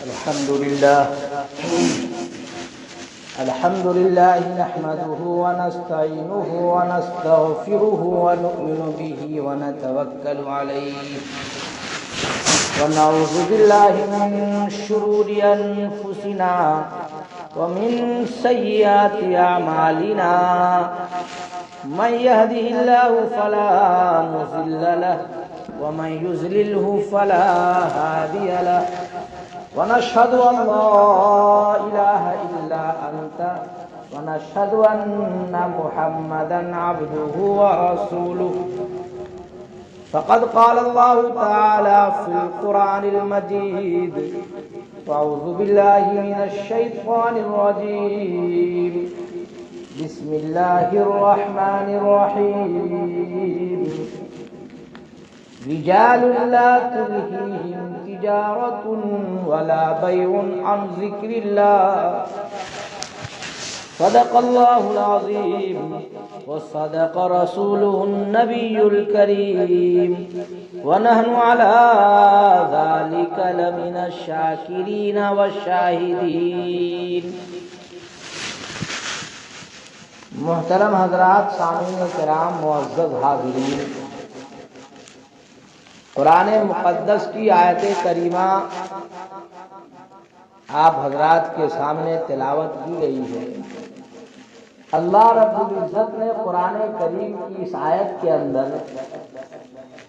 الحمد لله نحمده ونستعينه ونستغفره ونؤمن به ونتوكل عليه ونعوذ بالله من شرور أنفسنا ومن سيئات أعمالنا من يهده الله فلا مضل له ومن يضلله فلا هادي له ونشهد أن لا إله إلا أنت ونشهد أن محمدا عبده ورسوله فقد قال الله تعالى في القرآن المجيد أعوذ بالله من الشيطان الرجيم بسم الله الرحمن الرحيم رجال لا تلهيهم تجارة ولا بيع عن ذكر الله صدق الله العظيم وصدق رسوله النبي الكريم ونحن على ذلك لمن الشاكرين والشاهدين. محترم حضرات، سامعین کرام، معزز حاضرین، قرآن مقدس کی آیت کریمہ آپ حضرات کے سامنے تلاوت کی گئی ہے. اللہ رب العزت نے قرآن کریم کی اس آیت کے اندر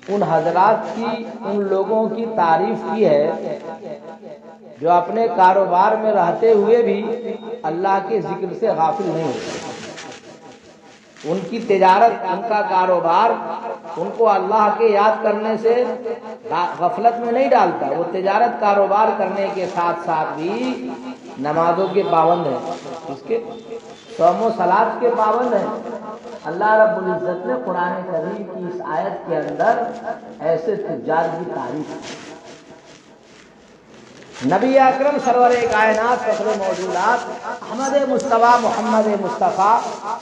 ان حضرات کی، ان لوگوں کی تعریف کی ہے جو اپنے کاروبار میں رہتے ہوئے بھی اللہ کے ذکر سے غافل نہیں ہوتے. ان کی تجارت، ان کا کاروبار ان کو اللہ کے یاد کرنے سے غفلت میں نہیں ڈالتا. وہ تجارت کاروبار کرنے کے ساتھ ساتھ بھی نمازوں کے پابند ہیں، اس کے صوم و صلات کے پابند ہیں. اللہ رب العزت نے قرآن کریم کی اس آیت کے اندر ایسے تجار کی تعریف کی. نبی اکرم سرور کائنات فخر موجودات احمد مصطفیٰ محمد مصطفیٰ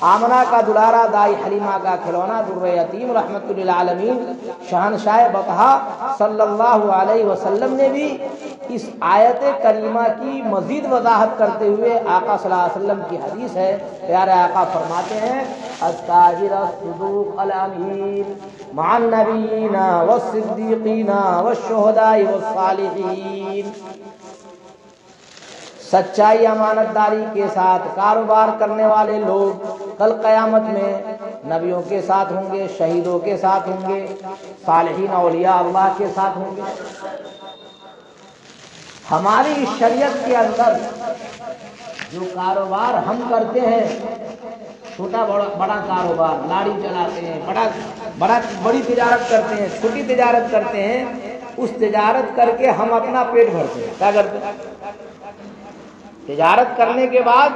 آمنہ کا دلارا، دائی حلیمہ کا کھلونا، در یتیم، رحمت للعالمین، شہنشاہ بطحا صلی اللہ علیہ وسلم نے بھی اس آیت کریمہ کی مزید وضاحت کرتے ہوئے آقا صلی اللہ علیہ وسلم کی حدیث ہے. پیارے آقا فرماتے ہیں التاجر الصدوق الامین مع النبیین والصدیقین والشہداء والصالحین. سچائی، امانت داری کے ساتھ کاروبار کرنے والے لوگ کل قیامت میں نبیوں کے ساتھ ہوں گے، شہیدوں کے ساتھ ہوں گے، صالحین اولیاء اللہ کے ساتھ ہوں گے. ہماری شریعت کے اندر جو کاروبار ہم کرتے ہیں، چھوٹا بڑا کاروبار، لاڑی چلاتے ہیں، بڑی تجارت کرتے ہیں، چھوٹی تجارت کرتے ہیں، اس تجارت کر کے ہم اپنا پیٹ بھرتے ہیں. کیا کرتے ہیں؟ تجارت کرنے کے بعد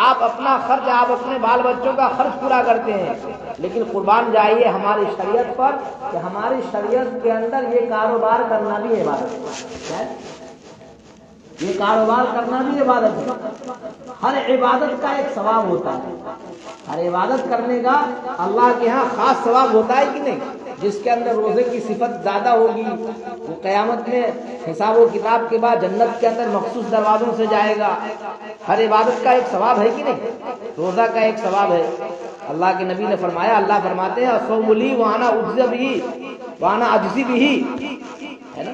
آپ اپنا خرچ، آپ اپنے بال بچوں کا خرچ پورا کرتے ہیں. لیکن قربان جائیے ہماری شریعت پر کہ ہماری شریعت کے اندر یہ کاروبار کرنا بھی عبادت ہے. یہ کاروبار کرنا بھی عبادت ہے. ہر عبادت کا ایک ثواب ہوتا ہے. ہر عبادت کرنے کا اللہ کے ہاں خاص ثواب ہوتا ہے کہ نہیں؟ جس کے اندر روزے کی صفت زیادہ ہوگی وہ قیامت میں حساب و کتاب کے بعد جنت کے اندر مخصوص دروازوں سے جائے گا. ہر عبادت کا ایک ثواب ہے کہ نہیں؟ روزہ کا ایک ثواب ہے. اللہ کے نبی نے فرمایا، اللہ فرماتے ہیں الصوم لی وانا اجزی بہ وانا اجزی بہ، ہے نا.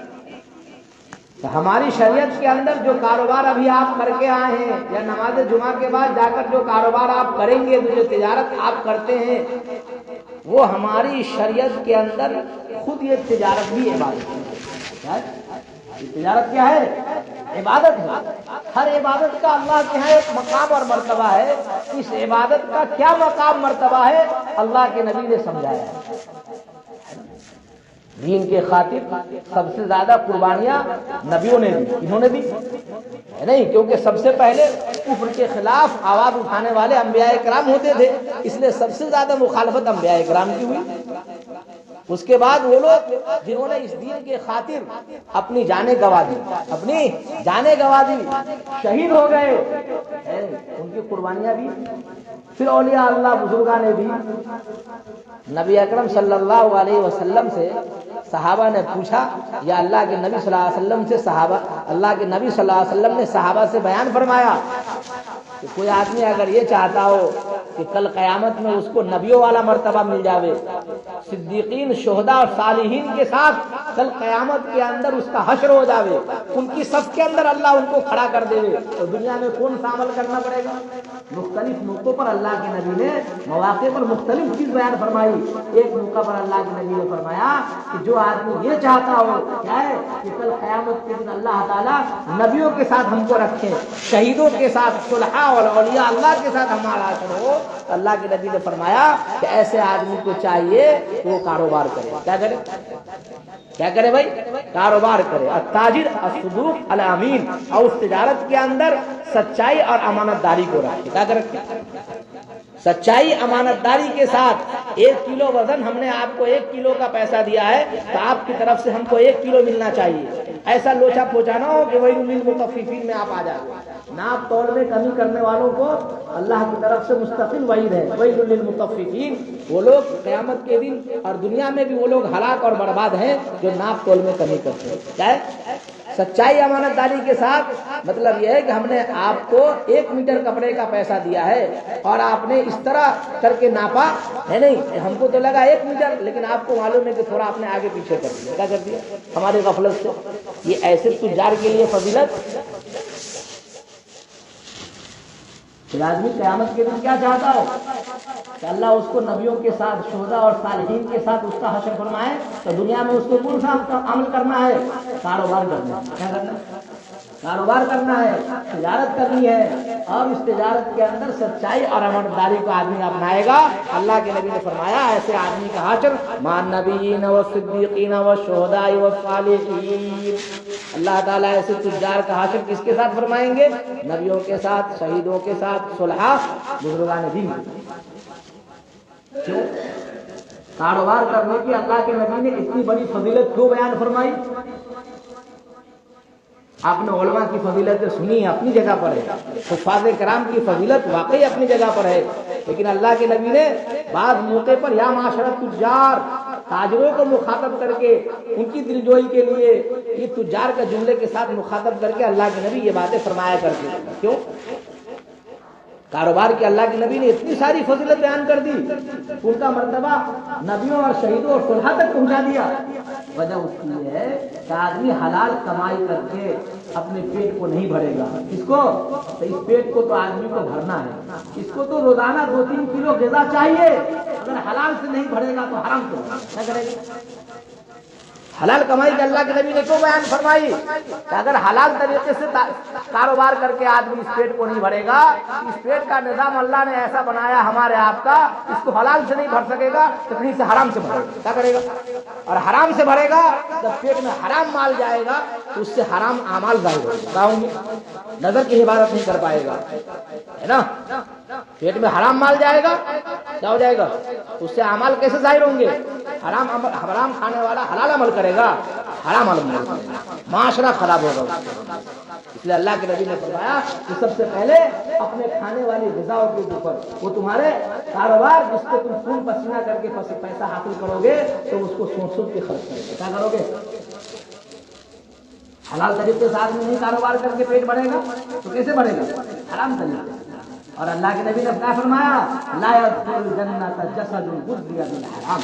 تو ہماری شریعت کے اندر جو کاروبار ابھی آپ کر کے آئے ہیں یا نماز جمعہ کے بعد جا کر جو کاروبار آپ کریں گے، جو تجارت آپ کرتے ہیں، وہ ہماری شریعت کے اندر خود یہ تجارت بھی عبادت ہے. یہ تجارت کیا ہے؟ عبادت ہے. ہر عبادت کا اللہ کے ہاں ایک مقام اور مرتبہ ہے. اس عبادت کا کیا مقام مرتبہ ہے اللہ کے نبی نے سمجھایا ہے. دین کے خاطر سب سے زیادہ قربانیاں نبیوں نے دی. انہوں نے دی نہیں، کیونکہ سب سے پہلے کفر کے خلاف آواز اٹھانے والے انبیاء کرام ہوتے تھے، اس لیے سب سے زیادہ مخالفت انبیاء کرام کی ہوئی. اس کے بعد وہ لوگ جنہوں نے اس دین کے خاطر اپنی جانیں گنوا دی، شہید ہو گئے، ان کی قربانیاں بھی پھر اولیاء اللہ بزرگان نے بھی نبی اکرم صلی اللہ علیہ وسلم سے صحابہ نے پوچھا، یا اللہ کے نبی صلی اللہ علیہ وسلم سے صحابہ، اللہ کے نبی صلی اللہ علیہ وسلم نے صحابہ سے بیان فرمایا کہ کوئی آدمی اگر یہ چاہتا ہو کہ کل قیامت میں اس کو نبیوں والا مرتبہ مل جاوے، صدیقین، شہداء اور صالحین کے ساتھ کل قیامت کے اندر اس کا حشر ہو جاوے، ان کی صف کے اندر اللہ ان کو کھڑا کر دے، تو دنیا میں کون سا عمل کرنا پڑے گا؟ مختلف موقعوں پر اللہ کے نبی نے مواقع پر مختلف چیز بیان فرمائی۔ ایک موقع پر اللہ کے نبی نے فرمایا کہ جو آدمی یہ چاہتا ہو کیا ہے کہ کل قیامت کے دن اللہ تعالیٰ نبیوں کے ساتھ ہم کو رکھیں، شہیدوں کے ساتھ، صلحاء اور اولیاء اللہ کے ساتھ ہمارا حشر ہو، اللہ کے نبی نے فرمایا کہ ایسے آدمی کو چاہیے کہ وہ کاروبار کرے۔ کیا کرے؟ کیا کرے بھائی؟ کاروبار کرے۔ التاجر الصدوق الامین، اور اس تجارت کے اندر سچائی اور امانت داری کو رکھے۔ کیا کرے؟ سچائی امانت داری کے ساتھ 1 کلو وزن ہم نے آپ کو 1 کلو کا پیسہ دیا ہے تو آپ کی طرف سے ہم کو 1 کلو ملنا چاہیے۔ ایسا لوچا پوچا نہ ہو کہ ویل للمطففین میں آپ آ جائیں۔ ناپ تول میں کمی کرنے والوں کو اللہ کی طرف سے مستقل وعید ہے، ویل للمطففین، وہ لوگ قیامت کے دن اور دنیا میں بھی وہ لوگ ہلاک اور برباد ہیں جو ناپ تول میں کمی کرتے ہیں۔ کیا ہے؟ سچائی امانت داری کے ساتھ مطلب یہ ہے کہ ہم نے آپ کو 1 میٹر کپڑے کا پیسہ دیا ہے اور آپ نے اس طرح کر کے ناپا ہے، نہیں ہم کو تو لگا 1 میٹر، لیکن آپ کو معلوم ہے کہ تھوڑا آپ نے آگے پیچھے کر دیا۔ کیا کر دیا؟ ہماری غفلت سے۔ یہ ایسے تجار کے لیے فضیلت۔ پھر آدمی قیامت کے دن کیا چاہتا ہو کہ اللہ اس کو نبیوں کے ساتھ، شہداء اور صالحین کے ساتھ اس کا حشر فرمائے، تو دنیا میں اس کو کون سا عمل کرنا ہے؟ کاروبار کرنا ہے۔ کیا کرنا ہے؟ کاروبار کرنا ہے، تجارت کرنی ہے، اور اس تجارت کے اندر سچائی اور امانت داری کو آدمی اپنائے گا۔ اللہ کے نبی نے فرمایا ایسے آدمی کا حشر مع النبیین والصدیقین والشہداء والصالحین۔ اللہ تعالیٰ ایسے تجار کا حشر کس کے ساتھ فرمائیں گے؟ نبیوں کے ساتھ، شہیدوں کے ساتھ، صلحاء، بزرگان دین۔ کیوں؟ کاروبار کرنے کی اللہ کے نبی نے اتنی بڑی فضیلت کیوں بیان فرمائی؟ آپ نے علماء کی فضیلت سنی، اپنی جگہ پر ہے، حفاظ کرام کی فضیلت واقعی اپنی جگہ پر ہے، لیکن اللہ کے نبی نے بعض موقع پر یا معاشرہ تجار، تاجروں کو مخاطب کر کے ان کی دلجوئی کے لیے یہ تجار کا جملے کے ساتھ مخاطب کر کے اللہ کے نبی یہ باتیں فرمایا کرتے ہیں۔ کیوں؟ کاروبار کے اللہ کے نبی نے اتنی ساری فضیلت بیان کر دی، ان کا مرتبہ نبیوں اور شہیدوں اور صلحاء تک پہنچا دیا۔ وجہ اس کی یہ ہے کہ آدمی حلال کمائی کر کے اپنے پیٹ کو نہیں بھرے گا۔ اس کو تو اس پیٹ کو تو آدمی کو بھرنا ہے، اس کو تو روزانہ 2-3 کلو غذا چاہیے۔ اگر حلال سے نہیں بھرے گا تو حرام سے کیا کرے گا؟ حلال کمائی کے اللہ کے نبی نے کیوں بیان فرمائی کہ اگر حلال طریقے سے کاروبار کر کے آدمی اس پیٹ کو نہیں بھرے گا، اس پیٹ کا نظام اللہ نے ایسا بنایا ہمارے آپ کا، اس کو حلال سے نہیں بھر سکے گا تو کہیں سے حرام سے بھرے گا۔ کیا کرے گا؟ اور حرام سے بھرے گا، جب پیٹ میں حرام مال جائے گا تو اس سے حرام اعمال ظاہر ہوں گے، نظر کی عبادت نہیں کر پائے گا، ہے نا؟ پیٹ میں حرام مال جائے گا کیا ہو جائے گا؟ اس سے اعمال کیسے ظاہر ہوں گے؟ حرام کھانے والا حلال عمل کرے گا، حرام عمل کرے گا، معاشرہ خراب ہوگا۔ اس لیے اللہ کے نبی نے فرمایا کہ سب سے پہلے اپنے کھانے والی غذاؤں کے اوپر، وہ تمہارے کاروبار جس کو تم خون پسینہ کر کے پیسہ حاصل کرو گے تو اس کو سوچ سوچ کے خرچ کرو گے۔ کیا کرو گے؟ حلال طریقے سے آدمی نہیں کاروبار کر کے پیٹ بڑھے گا تو کیسے بڑھے گا؟ حرام طریقے سے۔ اور اللہ کے نبی نے کیا فرمایا؟ لا يدخل الجنة جسد غذي بالحرام۔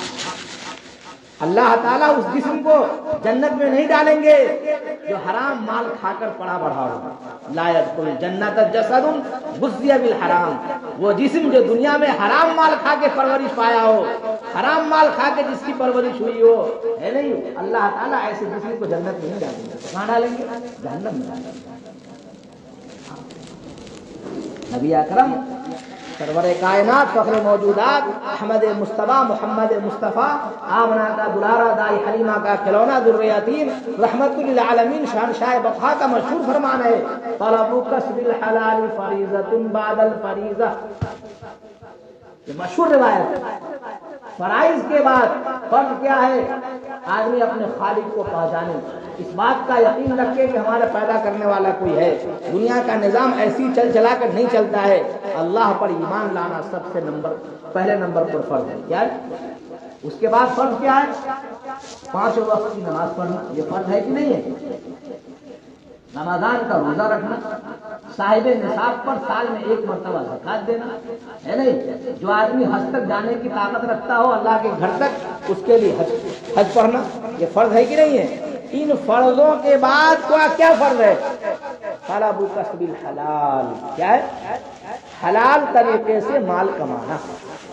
اللہ تعالیٰ اس جسم کو جنت میں نہیں ڈالیں گے جو حرام مال کھا کر پڑا بڑھا ہو۔ لا يدخل الجنة جسد غذي بالحرام، وہ جسم جو دنیا میں حرام مال کھا کے پرورش پایا ہو، حرام مال کھا کے جس کی پرورش ہوئی ہو، ہے نہیں؟ اللہ تعالیٰ ایسے جسم کو جنت میں نہیں ڈالیں گے۔ کہاں ڈالیں گے؟ جہنم میں ڈالیں گے۔ نبی اکرم سرور کائنات، فخر موجودات، احمد مصطفیٰ، محمد مصطفیٰ، آمنہ کا دلارا، دائی حلیمہ کا کھلونا، در یتیم، رحمت للعالمین، شہنشاہ بقا کا مشہور فرمان ہے طلب کسب الحلال فریضۃ بعد الفریضہ۔ یہ مشہور روایت ہے فرائض کے بعد فرض کیا ہے؟ آدمی اپنے خالق کو پہچانے، اس بات کا یقین رکھے کہ ہمارا پیدا کرنے والا کوئی ہے۔ دنیا کا نظام ایسی چل چلا کر نہیں چلتا ہے، اللہ پر ایمان لانا سب سے پہلے نمبر پر فرض ہے۔ کیا ہے؟ اس کے بعد فرض کیا ہے؟ 5 وقت کی نماز پڑھنا، یہ فرض ہے کہ نہیں ہے؟ رمضان کا روزہ رکھنا، صاحب نصاب پر سال میں 1 مرتبہ زکات دینا، ہے نہیں؟ جو آدمی حج تک جانے کی طاقت رکھتا ہو اللہ کے گھر تک، اس کے لیے حج پڑھنا، یہ فرض ہے کہ نہیں ہے؟ ان فرضوں کے بعد کیا فرض ہے؟ طلب کسب الحلال، کیا ہے؟ حلال طریقے سے مال کمانا،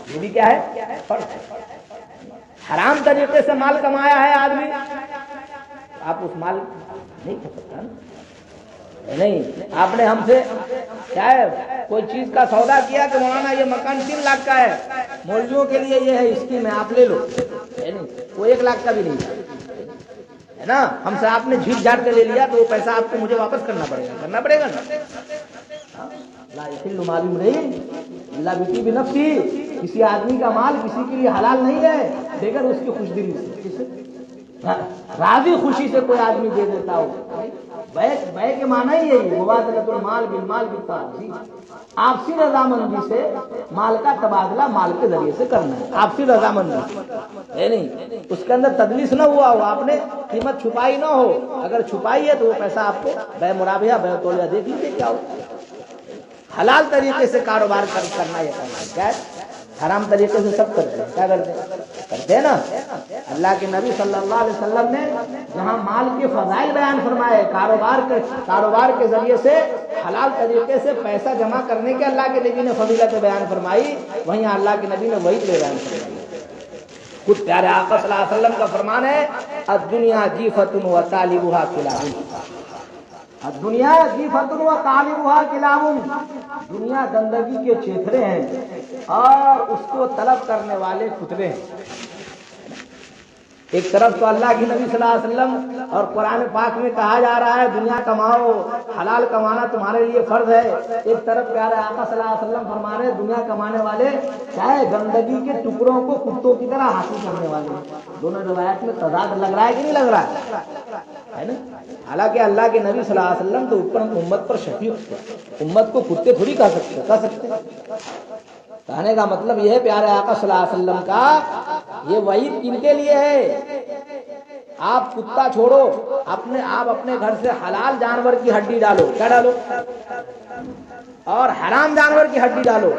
یہ بھی کیا ہے؟ فرض ہے۔ حرام طریقے سے مال کمایا ہے آدمی، آپ اس مال نہیں کھا سکتا نا؟ نہیں، آپ نے ہم سے کیا ہے کوئی چیز کا سودا کیا کہ مولانا یہ مکان 3 لاکھ کا ہے، مولویوں کے لیے یہ ہے اسکیم ہے، آپ لے لو، ہے نہیں؟ وہ 1 لاکھ کا بھی نہیں ہے نا، ہم سے آپ نے جھیٹ جھاٹ کے لے لیا تو وہ پیسہ آپ کو مجھے واپس کرنا پڑے گا نا۔ لا یحل مال امرئ الا بطیب نفسہ، کسی آدمی کا مال کسی کے لیے حلال نہیں ہے بغیر اس کی خوش دلی سے، راضی خوشی سے کوئی آدمی دے دیتا ہو۔ بے کے معنی ہی یہی ہے، مبادلۃ المال بالمال بالتراضی، آپسی رضامندی سے مال کا تبادلہ مال کے ذریعے سے کرنا ہے، آپسی رضامندی ہے نہیں، اس کے اندر تدلیس نہ ہوا ہو، آپ نے قیمت چھپائی نہ ہو، اگر چھپائی ہے تو وہ پیسہ آپ کو بے مرابحہ بے تولیہ دیکھ لیجیے کیا ہو۔ حلال طریقے سے کاروبار کرنا یہ کیا ہے؟ حرام طریقے سے سب کرتے ہیں، کیا کرتے ہیں نا۔ اللہ کے نبی صلی اللہ علیہ وسلم نے جہاں مال کے فضائل بیان فرمائے، کاروبار کے ذریعے سے حلال طریقے سے پیسہ جمع کرنے کے اللہ کے نبی نے فضیلت بیان فرمائی، وہیں اللہ کے نبی نے وہی بیان فرمائی۔ خود پیارے آقا صلی اللہ علیہ وسلم کا فرمان ہے، الدنیا جیفۃ و طالبها کلاب، الدنیا جیفۃ و طالبها کلاب، دنیا گندگی کے چیتھرے ہیں اور اس کو طلب کرنے والے کتبے ہیں۔ ایک طرف تو اللہ کے نبی صلی اللہ علیہ وسلم اور قرآن پاک میں کہا جا رہا ہے دنیا کماؤ، حلال کمانا تمہارے لیے فرض ہے، ایک طرف پیارے آقا صلی اللہ علیہ وسلم فرما رہے دنیا کمانے والے چاہے گندگی کے ٹکڑوں کو کتوں کی طرح حاصل کرنے والے، دونوں روایت میں تضاد لگ رہا ہے کہ نہیں لگ رہا ہے نا؟ حالانکہ اللہ کے نبی صلی اللہ علیہ وسلم تو اوپر امت پر شفیق تھے، امت کو کتے تھوڑی کہہ سکتے۔ کہنے کا مطلب یہ ہے پیارے آقا صلی اللہ علیہ وسلم کا یہ وعید کن کے لیے ہے؟ آپ کتا چھوڑو، آپ اپنے گھر سے حلال جانور کی ہڈی ڈالو، کیا ڈالو؟ اور حرام جانور کی ہڈی ڈالو،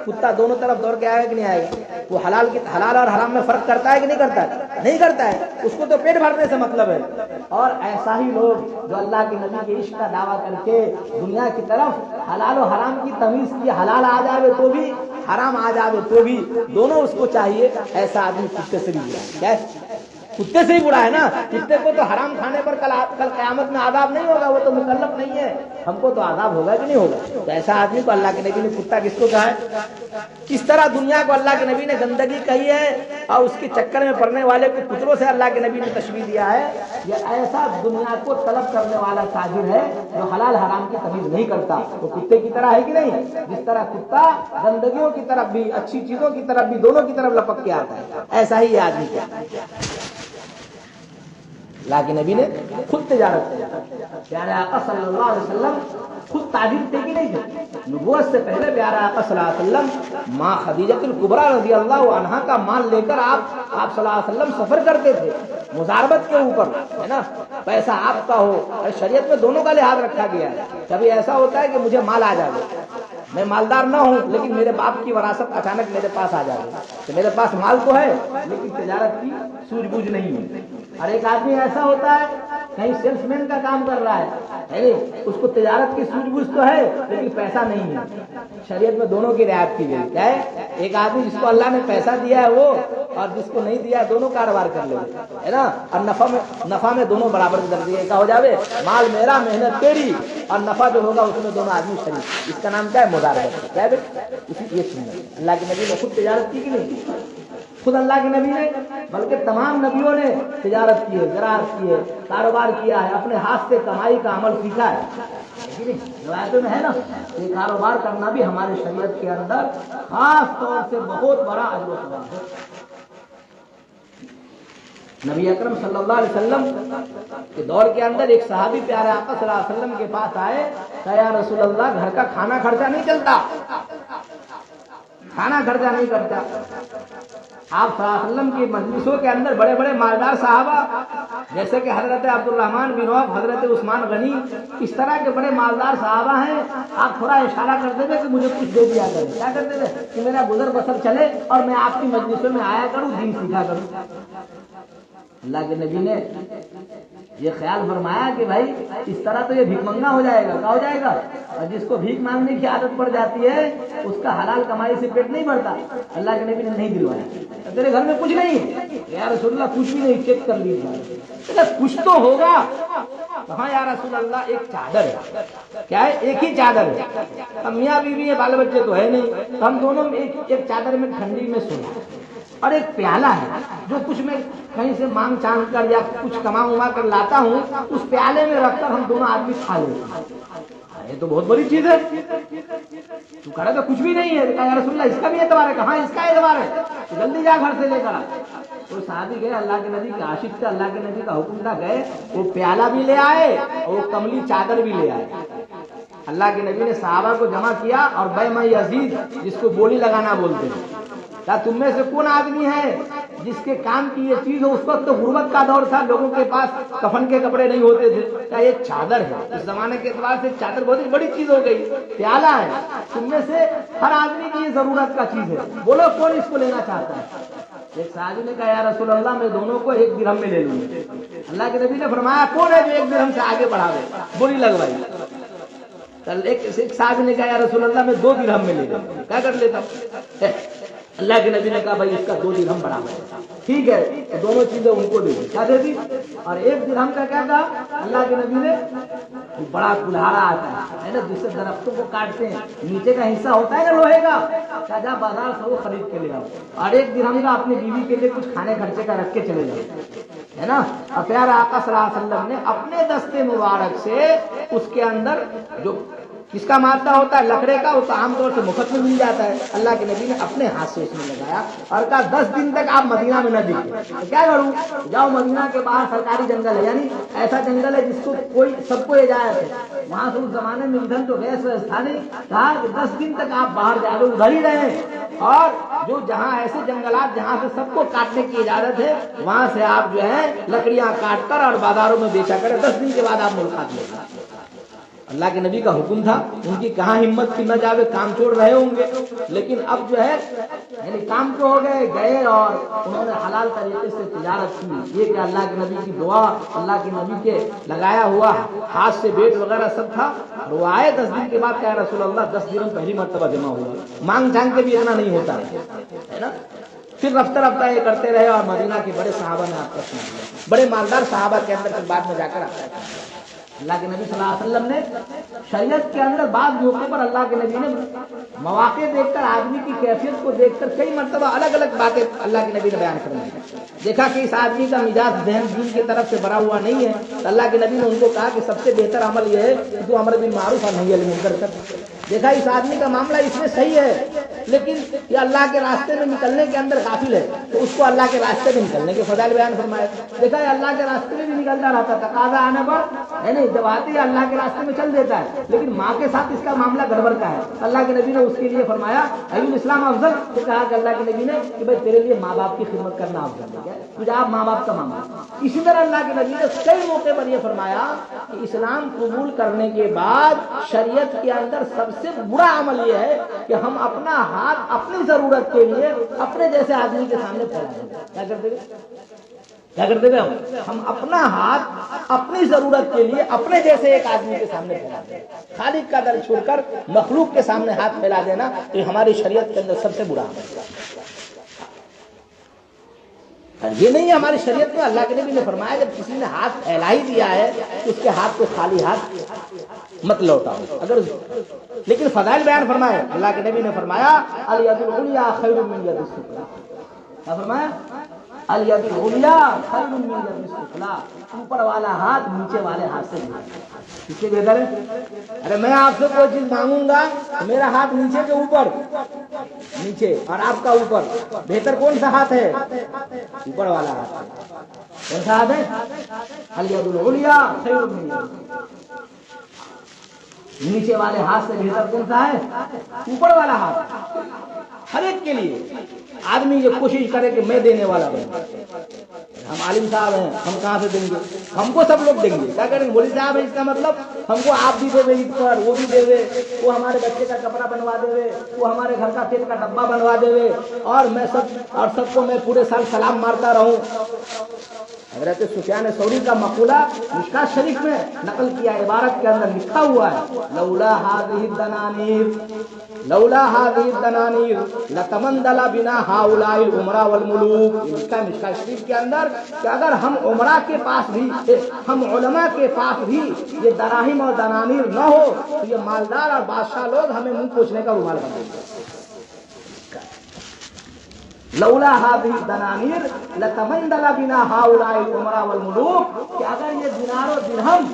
کتا دونوں طرف دوڑ کے آئے گا کہ نہیں آئے گا؟ وہ حلال اور حرام میں فرق کرتا ہے کہ نہیں کرتا ہے؟ نہیں کرتا ہے، اس کو تو پیٹ بھرنے سے مطلب ہے۔ اور ایسا ہی لوگ جو اللہ کے نبی کے عشق کا دعویٰ کر کے دنیا کی طرف حلال و حرام کی تمیز کی، حلال آ جائے تو بھی حرام آ جائے تو بھی دونوں اس کو چاہیے، ایسا آدمی کتے سے بھی برا ہے۔ کیا ہے؟ کتے سے ہی برا ہے نا، کتے کو تو حرام کھانے پر کل قیامت میں عذاب نہیں ہوگا، وہ تو مکلف نہیں ہے، ہم کو تو عذاب ہوگا کہ نہیں ہوگا؟ تو ایسا آدمی کو اللہ کے نبی نے کتا کس کو کہا ہے؟ کس طرح دنیا کو اللہ کے نبی نے گندگی کہی ہے اور اس کے چکر میں پڑنے والے کو کتروں سے اللہ کے نبی نے تشبیہ دیا ہے، یہ ایسا دنیا کو طلب کرنے والا تاجر ہے جو حلال حرام کی تمیز نہیں کرتا، وہ کتے کی طرح ہے کہ نہیں؟ جس طرح کتا گندگیوں کی طرف بھی اچھی چیزوں کی طرف بھی دونوں کی طرف لپک کے آتا ہے، ایسا ہی یہ آدمی کیا اللہ کے نبی نے خود تجارت کی، پیارے آقا صلی اللہ علیہ وسلم خود تاجر تھے کہ نہیں تھے؟ نبوت سے پہلے پیارے آقا صلی اللہ علیہ وسلم ماں خدیجہ الکبریٰ رضی اللہ عنہا کا مال لے کر آپ صلی اللہ علیہ وسلم سفر کرتے تھے مزاربت کے اوپر، ہے نا، پیسہ آپ کا ہو، اور شریعت میں دونوں کا لحاظ رکھا گیا ہے۔ کبھی ایسا ہوتا ہے کہ مجھے مال آ جائے، میں مالدار نہ ہوں لیکن میرے باپ کی وراثت اچانک میرے پاس آ جائے تو میرے پاس مال تو ہے لیکن تجارت کی سوجھ بوجھ نہیں ہے۔ اور ایک آدمی ایسا ہوتا ہے کہیں سیلس مین کا کام کر رہا ہے، اس کو تجارت کی سوجھ بوجھ تو ہے لیکن پیسہ نہیں ہے۔ شریعت میں دونوں کی رعایت کی گئی، کیا ہے؟ ایک آدمی جس کو اللہ نے پیسہ دیا ہے وہ، اور جس کو نہیں دیا ہے، دونوں کاروبار کر لے، ہے نا، اور نفع میں دونوں برابر درجے کا ہو جاوے، مال میرا محنت تیری، اور نفع جو ہوگا اس میں دونوں آدمی شریک، اس کا نام کیا ہے؟ مزاربت، کیا ہے؟ اسی یہ سنت اللہ کے نبی نے خود تجارت کی کہ نہیں؟ خود اللہ کے نبی نے بلکہ تمام نبیوں نے تجارت کی ہے، زراعت کی ہے، کاروبار کیا ہے، اپنے ہاتھ سے کمائی کا عمل سیکھا ہے۔ روایتوں میں ہے نا، یہ کاروبار کرنا بھی ہمارے شریعت کے اندر خاص طور سے بہت بڑا اجر و ثواب ہے۔ نبی اکرم صلی اللہ علیہ وسلم کے دور کے اندر ایک صحابی پیارے آقا صلی اللہ علیہ وسلم کے پاس آئے کہ یا رسول اللہ گھر کا کھانا خرچہ نہیں چلتا، کھانا خرچہ نہیں کرتا۔ آپ صلی اللہ علیہ وسلم کی مجلسوں کے اندر بڑے بڑے مالدار صحابہ جیسے کہ حضرت عبد الرحمن بن عوف، حضرت عثمان غنی، اس طرح کے بڑے مالدار صحابہ ہیں، آپ تھوڑا اشارہ کرتے تھے کہ مجھے کچھ دے دیا کریں، کیا کرتے تھے کہ میرا گزر بسر چلے اور میں آپ کی مجلسوں میں آیا کروں، دین سیکھا کروں۔ اللہ کے نبی نے یہ خیال فرمایا کہ بھائی اس طرح تو یہ بھیک منگا ہو جائے گا، کیا ہو جائے گا، اور جس کو بھیک مانگنے کی عادت پڑ جاتی ہے اس کا حلال کمائی سے پیٹ نہیں بھرتا۔ اللہ کے نبی نے نہیں دلوایا، تیرے گھر میں کچھ نہیں ہے یا رسول اللہ، کچھ بھی نہیں، چیک کر لیجیے، کچھ تو ہوگا۔ کہاں یا رسول اللہ، ایک چادر ہے، کیا ہے، ایک ہی چادر ہے، ہم میاں بیوی ہیں، بال بچے تو ہے نہیں، ہم دونوں ایک چادر میں ٹھنڈی میں سونا، اور ایک پیالہ ہے جو کچھ میں کہیں سے مانگ چانگ کر یا کچھ کما اما کر لاتا ہوں، اس پیالے میں رکھ کر ہم دونوں آدمی کھا لیتے ہیں۔ یہ تو بہت بڑی چیز ہے، تو کہہ رہا تو کچھ بھی نہیں ہے، یا رسول اللہ اس کا بھی اعتبار ہے، کہاں اس کا اعتبار ہے، تو جلدی جا گھر سے لے کر آ۔ وہ صحابی گئے، اللہ کے نبی کے عاشق تھے، اللہ کے نبی کا حکم تھا، گئے وہ پیالہ بھی لے آئے اور وہ کملی چادر بھی لے آئے۔ اللہ کے نبی نے صحابہ کو جمع کیا اور بے میں عزیز، جس کو بولی لگانا بولتے ہیں، کیا تم میں سے کون آدمی ہے جس کے کام کی یہ چیز ہو؟ اس وقت تو غربت کا دور تھا، لوگوں کے پاس کفن کے کپڑے نہیں ہوتے تھے، کیا یہ چادر ہے، اس زمانے کے اعتبار سے چادر بہت ہی بڑی چیز ہو گئی، پیالہ ہے، تم میں سے ہر آدمی کی یہ ضرورت کا چیز ہے، بولو کون اس کو لینا چاہتا ہے؟ ایک صحابی نے کہا یا رسول اللہ میں دونوں کو 1 درہم میں لے لوں گا۔ اللہ کے نبی نے فرمایا کون ہے جو 1 درہم سے آگے بڑھاوے؟ بولی لگوائی۔ ایک صحابی نے کہا یا رسول اللہ میں 2 درہم میں لے لوں، کیا کر لیتا ہوں؟ اللہ کے نبی نے کہا بھائی اس کا 2 درہم برابر ہے، ٹھیک ہے، تو دونوں چیزیں ان کو دے دی، کیا دے دی؟ اور 1 درہم کا کیا کہا اللہ کے نبی نے؟ بڑا کلہاڑا آتا ہے نا، جس سے درختوں کو کاٹتے ہیں، نیچے کا حصہ ہوتا ہے نا لوہے کا، کیا جا بازار سے وہ خرید کے لے آؤ، اور 1 درہم کا اپنی بیوی کے لیے کچھ کھانے خرچے کا رکھ کے چلے جاؤ، ہے نا۔ اور پیارے آقا صلی اللہ علیہ وسلم نے اپنے دستے مبارک سے اس کے اندر جو کس کا مادہ ہوتا ہے، لکڑے کا، وہ تو عام طور سے مفت میں مل جاتا ہے، اللہ کے نبی نے اپنے ہاتھ سے اس میں لگایا اور کہا 10 دن تک آپ مدینہ میں نہ دکھیں، تو کیا کروں؟ جاؤ مدینہ کے باہر سرکاری جنگل ہے، یعنی ایسا جنگل ہے جس کو سب کو اجازت ہے، وہاں سے اس زمانے میں ایندھن تو گیس ویس تھا نہیں، کہا کہ 10 دن تک آپ باہر جا کر ادھر ہی رہیں، اور جو جہاں ایسے جنگلات جہاں سے سب کو کاٹنے کی اجازت ہے وہاں سے آپ جو ہے لکڑیاں کاٹ کر اور بازاروں میں بیچا کریں، 10 دن کے بعد آپ ملاقات لیں۔ اللہ کے نبی کا حکم تھا، ان کی کہاں ہمت کی نہ جاوے، کام چھوڑ رہے ہوں گے، لیکن اب جو ہے یعنی کام تو ہو گئے اور انہوں نے حلال طریقے سے تجارت کی، یہ کہ اللہ کے نبی کی دعا، اللہ کے نبی کے لگایا ہوا ہاتھ سے بیٹ وغیرہ سب تھا، اور وہ آئے 10 دن کے بعد، کہا رسول اللہ 10 دن پہلی مرتبہ جمع ہوا، مانگ جانگ کے بھی اتنا نہیں ہوتا ہے نا۔ پھر رفتہ رفتہ یہ کرتے رہے اور مدینہ کے بڑے صحابہ نے آپ کا بڑے مالدار صحابہ کے اندر پھر بعد میں جا کر آتا ہے۔ اللہ کے نبی صلی اللہ علیہ وسلم نے شریعت کے اندر بعض موقع پر اللہ کے نبی نے مواقع دیکھ کر، آدمی کی کیفیت کو دیکھ کر کئی مرتبہ الگ الگ باتیں اللہ کے نبی نے بیان فرمائی۔ دیکھا کہ اس آدمی کا مزاج ذہن دین کی طرف سے بھرا ہوا نہیں ہے، تو اللہ کے نبی نے ان کو کہا کہ سب سے بہتر عمل یہ ہے کہ تو امر بالمعروف اور نہی عن المنکر کر۔ دیکھا اس آدمی کا معاملہ اس میں صحیح ہے، لیکن یہ اللہ کے راستے میں نکلنے کے اندر غافل ہے، تو اس کو اللہ کے راستے میں نکلنے کے فضائل بیان فرمائے۔ دیکھا یہ اللہ کے راستے میں بھی نکلتا رہتا، تقاضا آنے پر ہے نہیں، جب آتی ہے اللہ کے راستے میں چل دیتا ہے، لیکن ماں کے ساتھ اس کا معاملہ گڑبڑ کا ہے۔ اللہ کے نبی نے اس کے لیے فرمایا ایو الاسلام افضل، تو کہا کہ اللہ کے نبی نے کہ بھائی تیرے لیے ماں باپ کی خدمت کرنا افضل ہے، تجھے آپ ماں باپ کا معاملہ۔ اسی طرح اللہ کے نبی نے کئی موقع پر یہ فرمایا کہ اسلام قبول کرنے کے بعد شریعت کے اندر سب سے برا عمل یہ ہے کہ ہم اپنا ہاتھ اپنی ضرورت کے لیے اپنے جیسے آدمی کے سامنے پھیلا دیں۔ کیا کرتے تھے ہم اپنا ہاتھ اپنی ضرورت کے لیے اپنے جیسے ایک آدمی کے سامنے پھیلا دیں، خالق کا در چھوڑ کر مخلوق کے سامنے ہاتھ پھیلا دینا، تو یہ ہماری شریعت کے اندر سب سے برا عمل ہے۔ یہ نہیں ہے ہماری شریعت میں، اللہ کے نبی نے فرمایا جب کسی نے ہاتھ پھیلا ہی دیا ہے تو اس کے ہاتھ کو خالی ہاتھ مت لوٹاؤ۔ اگر لیکن فضائل بیان فرمائے، اللہ کے نبی نے فرمایا الید العلیٰ خیر من ید السفلیٰ، کیا فرمایا؟ الید العلیٰ خیر من الید السفلیٰ، اوپر والا ہاتھ نیچے والے ہاتھ سے کس سے بہتر ہے؟ ارے میں آپ سے کوئی چیز مانگوں گا تو میرا ہاتھ نیچے کے اوپر، نیچے، اور آپ کا اوپر، بہتر کون سا ہاتھ ہے؟ اوپر والا ہاتھ۔ کون سا ہاتھ ہے؟ الید العلیٰ خیر من الید، نیچے والے ہاتھ سے بہتر کون سا ہے؟ اوپر والا ہاتھ۔ ہر ایک کے لیے آدمی یہ کوشش کرے کہ میں دینے والا بنوں۔ ہم عالم صاحب ہیں، ہم کہاں سے دیں گے؟ ہم کو سب لوگ دیں گے، کیا کریں گے؟ مولوی صاحب ہے، اس کا مطلب ہم کو آپ بھی دے دے عید پر، وہ بھی دے دے، وہ ہمارے بچے کا کپڑا بنوا دے دے، وہ ہمارے گھر کا تیل کا ڈبہ بنوا دے دے، اور میں سب کو میں پورے سال سلام مارتا رہوں۔ حضرت سفیان ثوری کا مقولہ مشکات شریف میں نقل کیا، عبارت کے اندر لکھا ہوا ہے، لولا هذه الدنانیر لولا هذه الدنانیر لتمندل بنا هؤلاء الامراء والملوک۔ مشکات شریف کے اندر کہ اگر ہم عمرا کے پاس بھی، ہم علماء کے پاس بھی یہ دراہم اور دنانیر نہ ہو تو یہ مالدار اور بادشاہ لوگ ہمیں منہ پوچھنے کا رومال بنا دیں۔ لولا هذه الدنانیر لتمندل بنا هؤلاء الامراء والملوک، کہ اگر یہ دینار و درہم،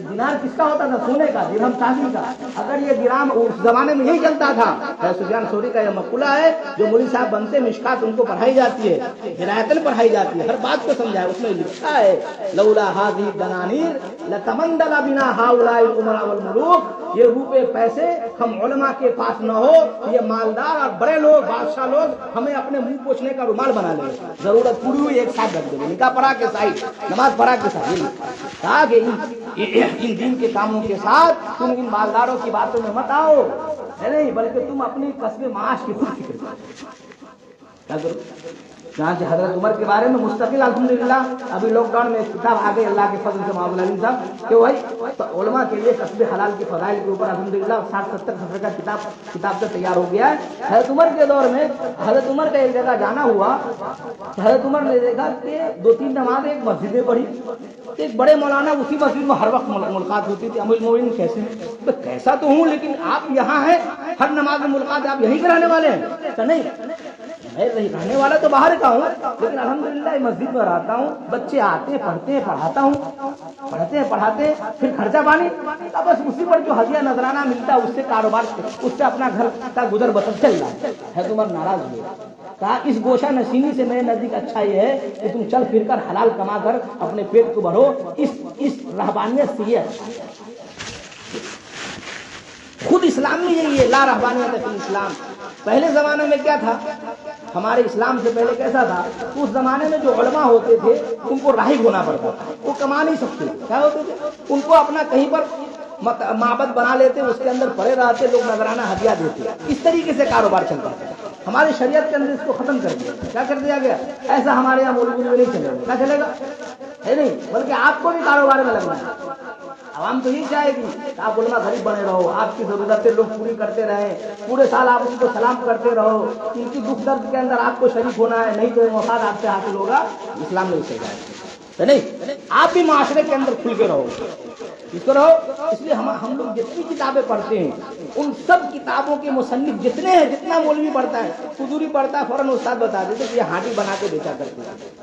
دینار کس کا ہوتا تھا؟ سونے کا، درہم چاندی کا، اگر یہ گرام اس زمانے میں یہی چلتا تھا۔ سفیان ثوری کا یہ مقولہ ہے جو مولوی صاحب بنتے مشکات ان کو پڑھائی جاتی ہے، ہدایتاً پڑھائی جاتی ہے، ہر بات کو سمجھایا، اس میں لکھا ہے لولا هذه الدنانیر لتمندل بنا هؤلاء الامراء والملوک، یہ روپے پیسے ہم علماء کے پاس نہ ہو، یہ مالدار اور بڑے لوگ، بادشاہ لوگ ہمیں اپنے منہ پوچھنے کا رومال بنا لیں، ضرورت پوری ہوئی ایک ساتھ رکھ دیں، نکاح پڑھا کے ساتھ، نماز پڑھا کے ساتھ، کہا کہ ان دین کے کاموں کے ساتھ تم ان مالداروں کی باتوں میں مت آؤ، نہیں بلکہ تم اپنی کسب معاش کی خود فکر کرو۔ چنانچہ حضرت عمر کے بارے میں مستقل الحمدللہ ابھی لاک ڈاؤن میں ایک کتاب آ گئی اللہ کے فضل سے محمد علیم صاحب کہ وہی علماء کے لیے کسب حلال کے فضائل کے اوپر الحمدللہ 60-70 صفحے کا کتاب سے تیار ہو گیا ہے۔ حضرت عمر کے دور میں حضرت عمر کا ایک جگہ جانا ہوا، حضرت عمر نے دیکھا کہ 2-3 نمازیں ایک مسجد میں پڑھی، ایک بڑے مولانا اسی مسجد میں ہر وقت ملاقات ہوتی تھی۔ امیر المومنین کیسے؟ کیسا تو ہوں لیکن آپ یہاں ہیں، ہر نماز میں ملاقات، آپ یہیں کے رہنے والے ہیں؟ کہ نہیں، میں رہنے والا تو باہر کا ہوں لیکن الحمدللہ مسجد میں رہتا ہوں، بچے آتے ہیں، پڑھتے ہیں، پڑھاتا ہوں، پڑھاتے پھر خرچہ پانی بس اسی پر جو ہدیہ نذرانہ ملتا ہے اس سے کاروبار، اس سے اپنا گھر کا گزر بسر چل رہا ہے۔ حضرت عمر ناراض ہوئے، کہا اس گوشہ نشینی سے میرے نزدیک اچھا یہ ہے کہ تم چل پھر کر حلال کما کر اپنے پیٹ کو بھرو، اس رہبانیت سے یہ اچھا ہے۔ خود اسلام میں یہی ہے، لا رہبانیت فی الاسلام۔ پہلے زمانے میں کیا تھا؟ ہمارے اسلام سے پہلے کیسا تھا؟ اس زمانے میں جو علماء ہوتے تھے ان کو راہب ہونا پڑتا تھا، وہ کما نہیں سکتے، کیا ہوتے تھے؟ ان کو اپنا کہیں پر معبد بنا لیتے، اس کے اندر پڑے رہتے، لوگ نذرانہ ہدیہ دیتے، اس طریقے سے کاروبار چلتا تھا۔ ہماری شریعت کے اندر اس کو ختم کر دیا، کیا کر دیا گیا؟ ایسا ہمارے یہاں مولوی میں نہیں چلے گا، کیا چلے گا؟ ہے نہیں، بلکہ آپ کو بھی کاروبار میں لگنا ہے۔ عوام تو یہی چاہے گی کہ آپ علماء غریب بنے رہو، آپ کی ضرورتیں لوگ پوری کرتے رہیں، پورے سال آپ ان کو سلام کرتے رہو، ان کی دکھ درد کے اندر آپ کو شریک ہونا ہے، نہیں تو مفاد آپ سے حاصل ہوگا، اسلام نہیں سکھائے، نہیں، آپ بھی معاشرے کے اندر کھل کے رہو، اس کو رہو۔ اس لیے ہم لوگ جتنی کتابیں پڑھتے ہیں ان سب کتابوں کے مصنف جتنے ہیں، جتنا مولوی پڑھتا ہے، حضوری پڑھتا ہے، فوراً استاد بتا دیتے کہ یہ ہانڈی بنا کے بیچا کرتے ہیں،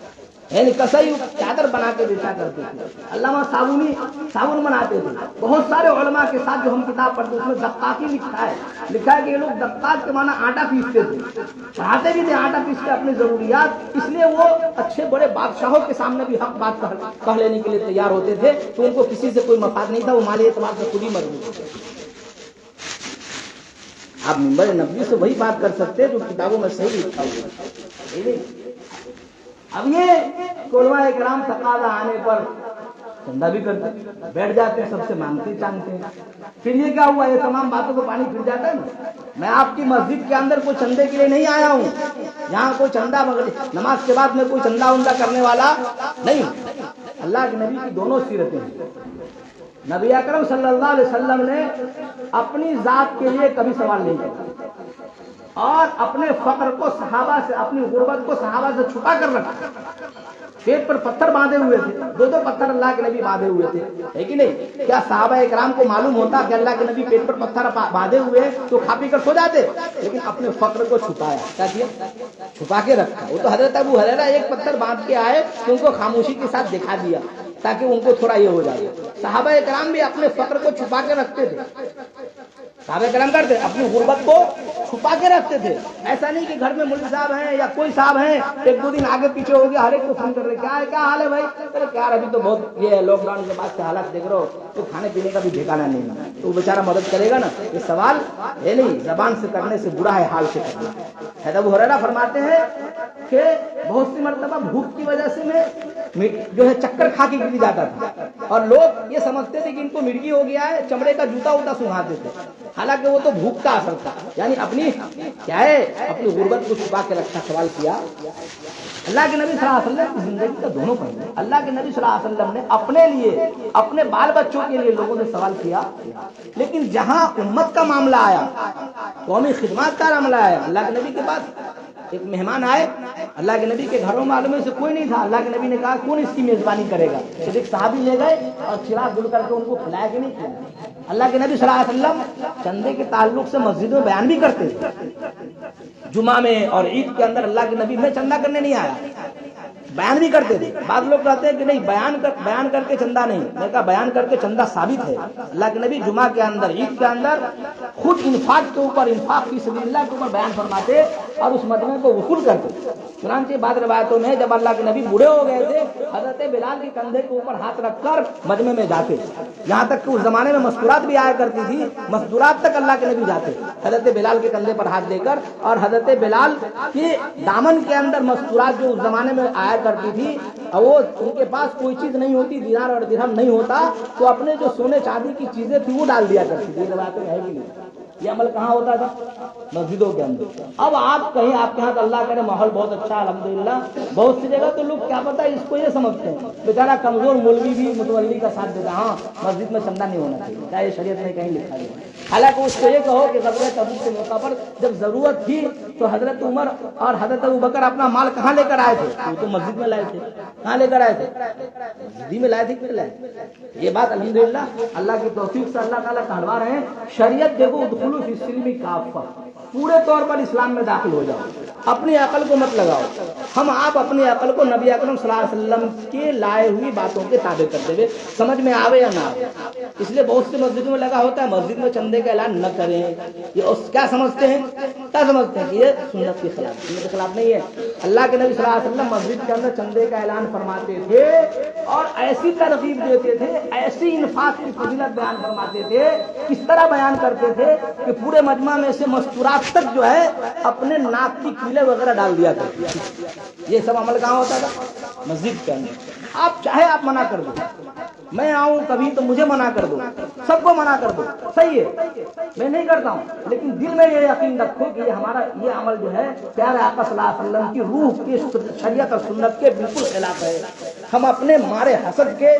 یعنی کسائی چادر بنا کے بیچا کرتے تھے، علامہ صابن بناتے تھے۔ بہت سارے علماء کے ساتھ جو ہم کتاب پڑھتے ہیں اس میں دقاقی لکھا ہے کہ یہ لوگ دقاق کے معنی آٹا پیستے تھے، پڑھاتے بھی تھے آٹا پیس کے اپنی ضروریات، اس لیے وہ اچھے بڑے بادشاہوں کے سامنے بھی حق بات کہہ لینے کے لیے تیار ہوتے تھے، تو ان کو کسی سے کوئی مفاد نہیں تھا، وہ مالی اعتبار سے خود ہی مضبوط تھے۔ آپ منبر نبوی سے وہی بات کر سکتے جو کتابوں میں صحیح لکھا ہوا ہے۔ اب یہ علماء کرام تقاضا آنے پر چندہ بھی کرتے، بیٹھ جاتے ہیں، سب سے مانگتے چانگتے ہیں، پھر یہ کیا ہوا؟ یہ تمام باتوں کو پانی پھر جاتا ہے نا۔ میں آپ کی مسجد کے اندر کوئی چندے کے لیے نہیں آیا ہوں، یہاں کوئی چندہ نماز کے بعد میں کوئی چندہ وندہ کرنے والا نہیں ہوں۔ اللہ کے نبی کی دونوں سیرتیں ہیں۔ نبی اکرم صلی اللہ علیہ وسلم نے اپنی ذات کے لیے کبھی سوال نہیں کیا اور اپنے فقر کو صحابہ سے، اپنی غربت کو صحابہ سے چھپا کر رکھا، پیٹ پر پتھر باندھے ہوئے تھے، دو دو پتھر اللہ کے نبی باندھے ہوئے تھے، ہے کہ نہیں؟ کیا صحابہ اکرام کو معلوم ہوتا کہ اللہ کے نبی پیٹ پر پتھر باندھے ہوئے تو کھا پی کر سو جاتے؟ لیکن اپنے فقر کو چھپایا، کیا کیا؟ چھپا کے رکھا۔ وہ تو حضرت ابو ہریرہ ایک پتھر باندھ کے آئے تو ان کو خاموشی کے ساتھ دکھا دیا تاکہ ان کو تھوڑا یہ ہو جائے۔ صحابہ اکرام بھی اپنے فقر کو چھپا کے رکھتے تھے، صحابہ کرام کرتے اپنی غربت کو چھپا کے رکھتے تھے۔ ایسا نہیں کہ گھر میں مولوی صاحب ہیں یا کوئی صاحب ہیں، ایک دو دن آگے پیچھے ہو گیا، ہر ایک کو فون کر رہے کیا ہے، کیا حال ہے بھائی؟ ارے کیا ابھی تو بہت یہ لاک ڈاؤن کے بعد سے حالات دیکھ رہے ہو تو کھانے پینے کا بھی ٹھکانا نہیں ہے، تو وہ بیچارہ مدد کرے گا نا؟ یہ سوال ہے نہیں، زبان سے کرنے سے برا ہے حال سے کرنا۔ حضرت ابو ہریرہ فرماتے ہیں کہ بہت سی مرتبہ بھوک کی وجہ سے میں جو ہے چکر کھا کے گر جاتا تھا، اور لوگ یہ سمجھتے تھے کہ ان کو مرگی ہو گیا ہے، چمڑے کا جوتا ووتا سنگھاتے تھے، حالانکہ وہ تو بھوک کا اثر تھا۔ یعنی اپنی کیا ہے، اپنی غربت کو چھپا کے رکھا۔ سوال کیا اللہ کے نبی صلی اللہ علیہ وسلم کی زندگی کا دونوں پہلو، اللہ کے نبی صلی اللہ علیہ وسلم نے اپنے لیے، اپنے بال بچوں کے لیے لوگوں سے سوال کیا، لیکن جہاں امت کا معاملہ آیا، قومی خدمات کا معاملہ آیا، اللہ کے نبی کے پاس ایک مہمان آئے، اللہ کے نبی کے گھروں معلوم میں سے کوئی نہیں تھا، اللہ کے نبی نے کہا کون اس کی میزبانی کرے گا؟ ایک صحابی لے گئے اور چراغ جل کر کے ان کو کھلایا کہ نہیں کھلایا؟ اللہ کے نبی صلی اللہ علیہ وسلم چندے کے تعلق سے مسجد میں بیان بھی کرتے تھے، جمعہ میں اور عید کے اندر اللہ کے نبی میں چندہ کرنے نہیں آیا، بیان بھی کرتے تھے۔ بعض لوگ کہتے ہیں کہ نہیں، بیان کر کے چندہ نہیں، میں کہا بیان کر کے چندہ ثابت ہے۔ اللہ کے نبی جمعہ کے اندر، عید کے اندر خود انفاق کے اوپر، انفاق فی سبیل اللہ کے اوپر بیان فرماتے اور اس مجمع کو وصول کرتے۔ چنانچہ بعض روایتوں میں جب اللہ کے نبی بوڑھے ہو گئے تھے، حضرت بلال کے کندھے کے اوپر ہاتھ رکھ کر مجمع میں جاتے، یہاں تک کہ اس زمانے میں مستورات بھی آیا کرتی تھی، مستورات تک اللہ کے نبی جاتے حضرت بلال کے کندھے پر ہاتھ دے کر، اور حضرت بلال کے دامن کے اندر مستورات جو اس زمانے میں آیا کرتی تھی، اور وہ ان کے پاس کوئی چیز نہیں ہوتی، دینار اور درہم نہیں ہوتا، تو اپنے جو سونے چاندی کی چیزیں تھی وہ ڈال دیا کرتی تھی۔ یہ روایتیں ہے کہ نہیں؟ یہ عمل کہاں ہوتا تھا؟ مسجدوں کے اندر۔ اب آپ کہیں آپ کے ہاں تو اللہ کرے ماحول بہت اچھا ہے الحمدللہ، بہت سی جگہ تو لوگ کیا پتہ اس کو یہ سمجھتے ہیں بیچارہ کمزور مولوی بھی متولی کا ساتھ دیتا، ہاں مسجد میں چندہ نہیں ہونا چاہیے، کیا یہ شریعت میں کہیں لکھا گیا؟ حالانکہ اس کو یہ کہو کہ غزوہ تبوک کے موقع پر جب ضرورت تھی تو حضرت عمر اور حضرت ابوبکر اپنا مال کہاں لے کر آئے تھے؟ وہ تو مسجد میں لائے تھے۔ کہاں لے کر آئے تھے؟ مسجد میں لائے تھے کہ نہیں لائے؟ یہ بات الحمدللہ اللہ کی توفیق سے اللہ تعالیٰ کہلوا رہے ہیں۔ شریعت دیکھو ادخلوا فی السلم کافہ، پورے طور پر اسلام میں داخل ہو جاؤ، اپنی عقل کو مت لگاؤ۔ ہم آپ اپنی عقل کو نبی اکرم صلی اللہ علیہ وسلم کے لائے ہوئی باتوں کے تابع کرتے ہوئے، سمجھ میں آوے یا نہ آوے۔ اس لیے بہت سے مسجدوں میں لگا ہوتا ہے مسجد میں چندے کا اعلان نہ کریں، یہ کیا سمجھتے ہیں؟ کیا سمجھتے ہیں کہ یہ سنت کے خلاف، سنت کے خلاف نہیں ہے۔ اللہ کے نبی صلی اللہ علیہ وسلم مسجد کے اندر چندے کا اعلان فرماتے تھے اور ایسی ترغیب دیتے تھے، ایسی انفاق کی فضیلت بیان فرماتے تھے، کس طرح بیان کرتے تھے کہ پورے مجمع میں سے مستورات تک جو ہے اپنے ناک کی کیلیں وغیرہ ڈال دیا کرتے تھے۔ یہ سب عمل کہاں ہوتا تھا؟ مسجد کے اندر۔ آپ چاہے آپ منع کر دو، میں آؤں کبھی تو مجھے منع کر دو، سب کو منع کر دو، صحیح ہے، میں نہیں کرتا ہوں، لیکن دل میں یہ یقین رکھو کہ یہ ہمارا یہ عمل جو ہے پیارے آقا صلی اللہ علیہ وسلم کی روح کی شریعت اور سنت کے بالکل خلاف ہے۔ ہم اپنے مارے حسد کے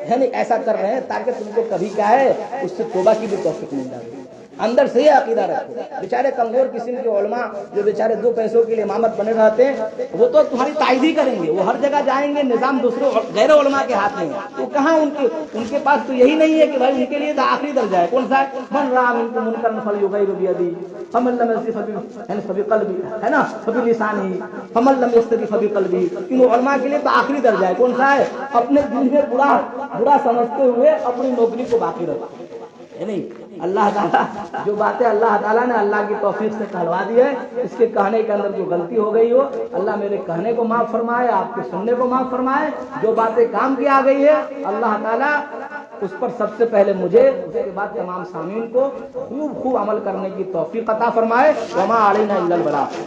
یعنی ایسا کر رہے ہیں تاکہ تم کو کبھی کیا ہے اس سے توبہ کی بھی توفیق مل جائے۔ اندر سے یہ عقیدہ رکھو۔ بیچارے کمزور قسم کے علماء جو بیچارے دو پیسوں کے لیے امامت بنے رہتے ہیں، وہ تو تمہاری تائید ہی کریں گے، وہ ہر جگہ جائیں گے، نظام دوسروں غیر علماء کے ہاتھ میں ہے، تو کہاں ان کے پاس تو یہی نہیں ہے کہ بھائی ان کے لیے تو آخری درجہ ہے کون سا ہے؟ من رأى منكم منكرا فليغيره بيده فمن لم يستطع فبقلبه، ہے نا، فبلسانه فمن لم يستطع فبقلبه۔ ان علماء کے لیے تو آخری درجہ ہے کون سا ہے؟ اپنے دل میں برا سمجھتے ہوئے اپنی نوکری کو باقی رکھو، ہے نہیں؟ اللہ تعالیٰ جو باتیں اللہ تعالیٰ نے اللہ کی توفیق سے کہلوا دی ہے، اس کے کہنے کے اندر جو غلطی ہو گئی ہو، اللہ میرے کہنے کو معاف فرمائے، آپ کے سننے کو معاف فرمائے۔ جو باتیں کام کی آ گئی ہے اللہ تعالیٰ اس پر سب سے پہلے مجھے، اس کے بعد تمام سامعین کو خوب عمل کرنے کی توفیق عطا فرمائے۔ وما علینا الا البلاغ۔